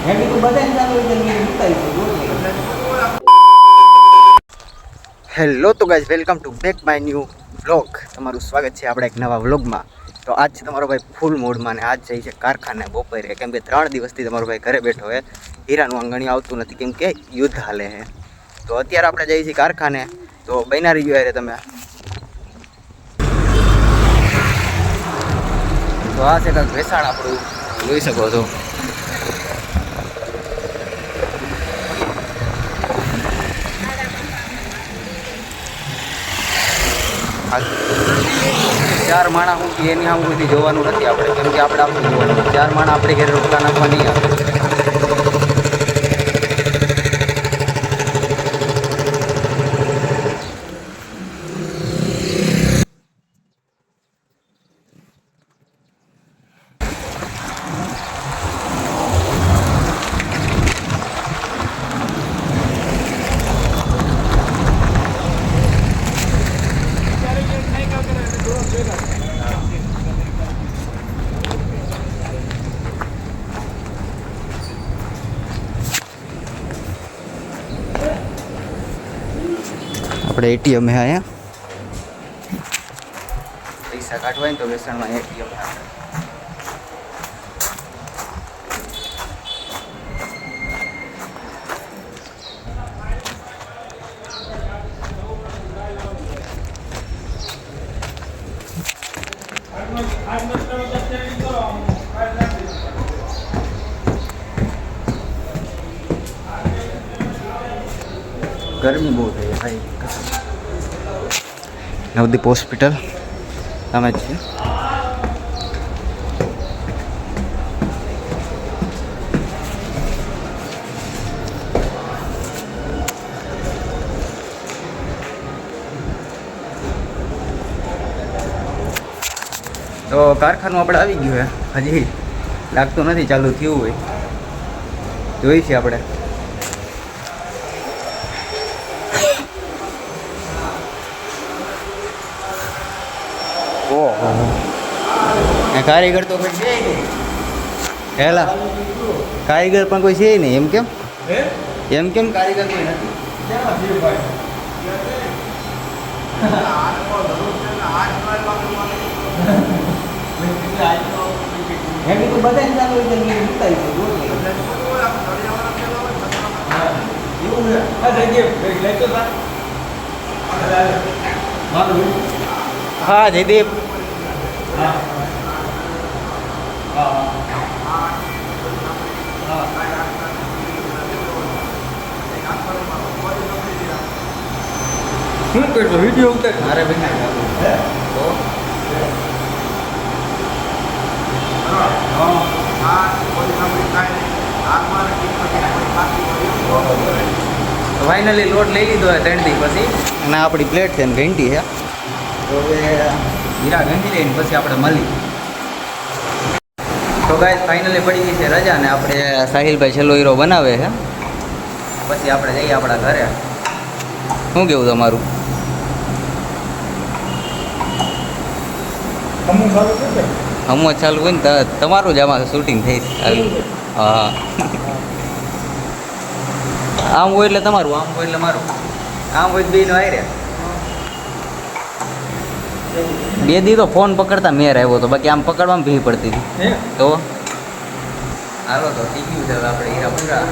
Hello તો guys, welcome to back my new vlog. તમારું સ્વાગત છે આપણા એક નવા વ્લોગમાં. તો આજ છે તમારો ભાઈ ફૂલ મૂડમાં ને આજ જાય છે કારખાને બપોરે, કેમ કે 3 દિવસથી તમારો ભાઈ ઘરે બેઠો હોય. હીરાનું આંગણી આવતું નથી કેમ કે યુદ્ધ હાલે છે. તો અત્યારે આપણે જઈએ છીએ કારખાને. તો બન્યા રહી ગયો તમે. તો આ છે કાંઈક વેસાણ આપણું જોઈ શકો છો. 4 માણા હું એની આમ કોઈ જોવાનું નથી આપણે, કેમ કે આપણે આપણું જોવાનું. 4 માણા આપણે ઘરે રોટલા નાખવા નહીં આવે. આપણે એટીએમ હે અહીંયા પૈસા કાઢવા ને તો વેસણમાં એટીએમ ગરમી બહુ થઈ ભાઈ. નવદીપ હોસ્પિટલ તમે જ છે. તો કારખાનું આપણે આવી ગયું હે, હજી લાગતું નથી ચાલુ થયું હોય. જોઈ છે આપણે. ઓહો, કારીગર તો કોઈ છે નહીં. હેલા કારીગર પણ કોઈ છે નહીં. એમ કેમ કારીગર કોઈ નથી? હા જયદીપ. શું કરશો વિડીયો ઉતાર? અરે ભાઈ ફાઇનલી લોટ લઈ લીધો હોય 3 દી પછી. અને આપણી પ્લેટ છે ને ઘંટી છે. તો હવે હીરા ઘંટી લઈને પછી આપણે મળી. તો ગાઈસ ફાઇનલી પડી ગઈ છે રજા ને આપણે સાહિલભાઈ છેલ્લો હીરો બનાવે છે. પછી આપણે જઈએ આપણા ઘરે. શું કેવું તમારું? હમો ચાલુ હોય ને તમારું જ આમાં શૂટિંગ થઈ. હા, આમ હોય એટલે તમારું, આમ હોય એટલે મારું, આમ હોય બેનો આવી રહ્યા. 2 દી તો ફોન પકડતા મેર આવ્યો હતો, બાકી આમ પકડવામાં ભી પડતી હતી. તો હાલો તો થઈ ગયું છે આપણે હીરા પૂરા.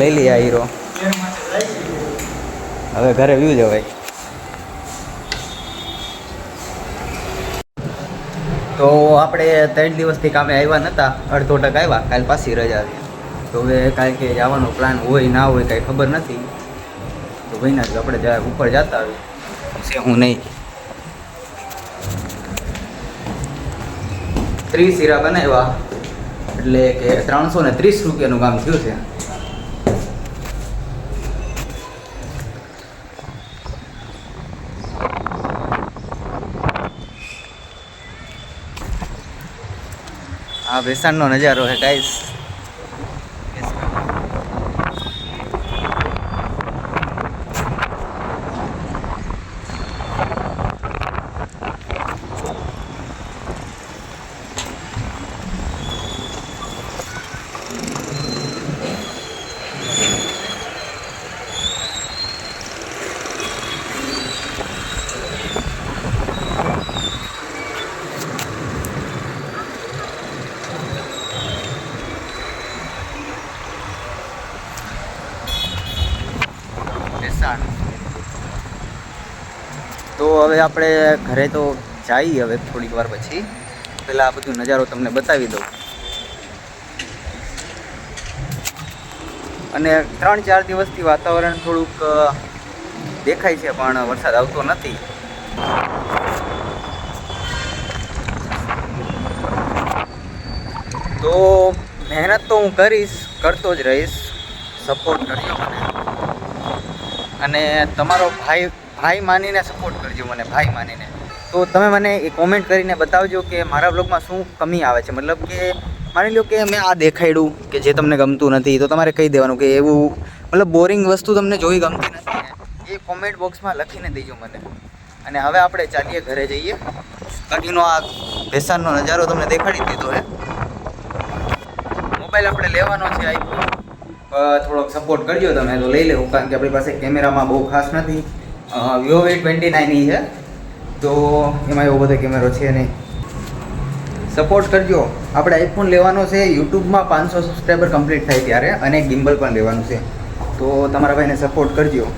લઈ લઈએ આ હીરો, હવે ઘરે વ્યૂ જવાય. તો આપણે 3 દિવસથી કામે આવ્યા નહોતા, અડધો ટક આવ્યા. કાલે પાછી રજા હતી. તો હવે કાંઈ કે જવાનો પ્લાન હોય ના હોય કાંઈ ખબર નથી. તો ભાઈના જ આપણે ઉપર જતા આવીએ છે. હું નહીં 30 હીરા બનાવ્યા, એટલે કે 330 રૂપિયાનું કામ થયું છે. આ વેસાણનો નજારો છે ગાઈસ. હવે આપણે ઘરે તો જઈએ હવે થોડીક વાર પછી. પહેલાં આ બધું નજારો તમને બતાવી દઉં. અને 3-4 દિવસથી વાતાવરણ થોડુંક દેખાય છે પણ વરસાદ આવતો નથી. તો મહેનત તો હું કરતો જ રહીશ. સપોર્ટ કરજો મને, અને તમારો ભાઈ માનીને સપોર્ટ કરજો મને, ભાઈ માનીને. તો તમે મને એ કોમેન્ટ કરીને બતાવજો કે મારા બ્લોગમાં શું કમી આવે છે. મતલબ કે માની લો કે મેં આ દેખાડ્યું કે જે તમને ગમતું નથી, તો તમારે કહી દેવાનું કે એવું મતલબ બોરિંગ વસ્તુ તમને જોઈ ગમતી નથી ને, એ કોમેન્ટ બોક્સમાં લખીને દેજો મને. અને હવે આપણે ચાલીએ ઘરે જઈએ. બાકીનો આ ભેસાનનો નજારો તમને દેખાડી દીધો છે. મોબાઈલ આપણે લેવાનો છે આઈફોન, થોડોક સપોર્ટ કરજો તમે તો લઈ લેવું, કારણ કે આપણી પાસે કેમેરામાં બહુ ખાસ નથી. Vivo V29 છે, તો એમાં એવો બધો કેમેરો છે નહીં. સપોર્ટ કરજો. આપણે આઈફોન લેવાનો છે યુટ્યુબમાં 500 સબસ્ક્રાઈબર કમ્પ્લીટ થાય ત્યારે, અને ગિમ્બલ પણ લેવાનું છે. તો તમારા ભાઈને સપોર્ટ કરજો.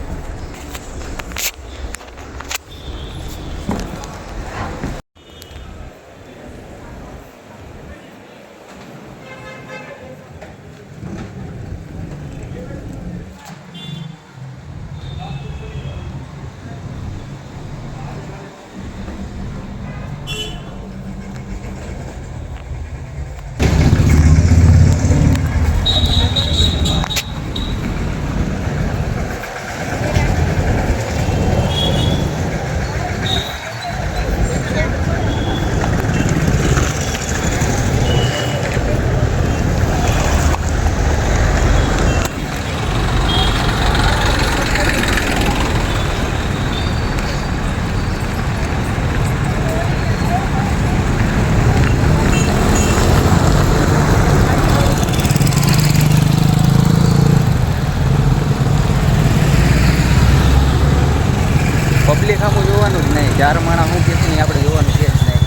પબ્લિક આખું જોવાનું જ નહીં, 4 માણા હું કે નહીં આપણે જોવાનું છે જ નહીં.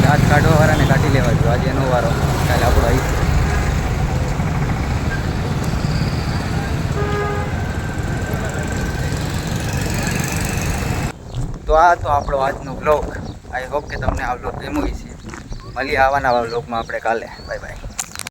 દાંત કાઢવા વાળાને કાઢી લેવા જો. આજે એનો વારો, કાલે આપણો આવી. તો આ તો આપણો આજનો વ્લોગ. આઈ હોપ કે તમને આ વ્લોગ ગમ્યો છે. મળીએ આવા નવા વ્લોગમાં આપણે કાલે. Bye bye.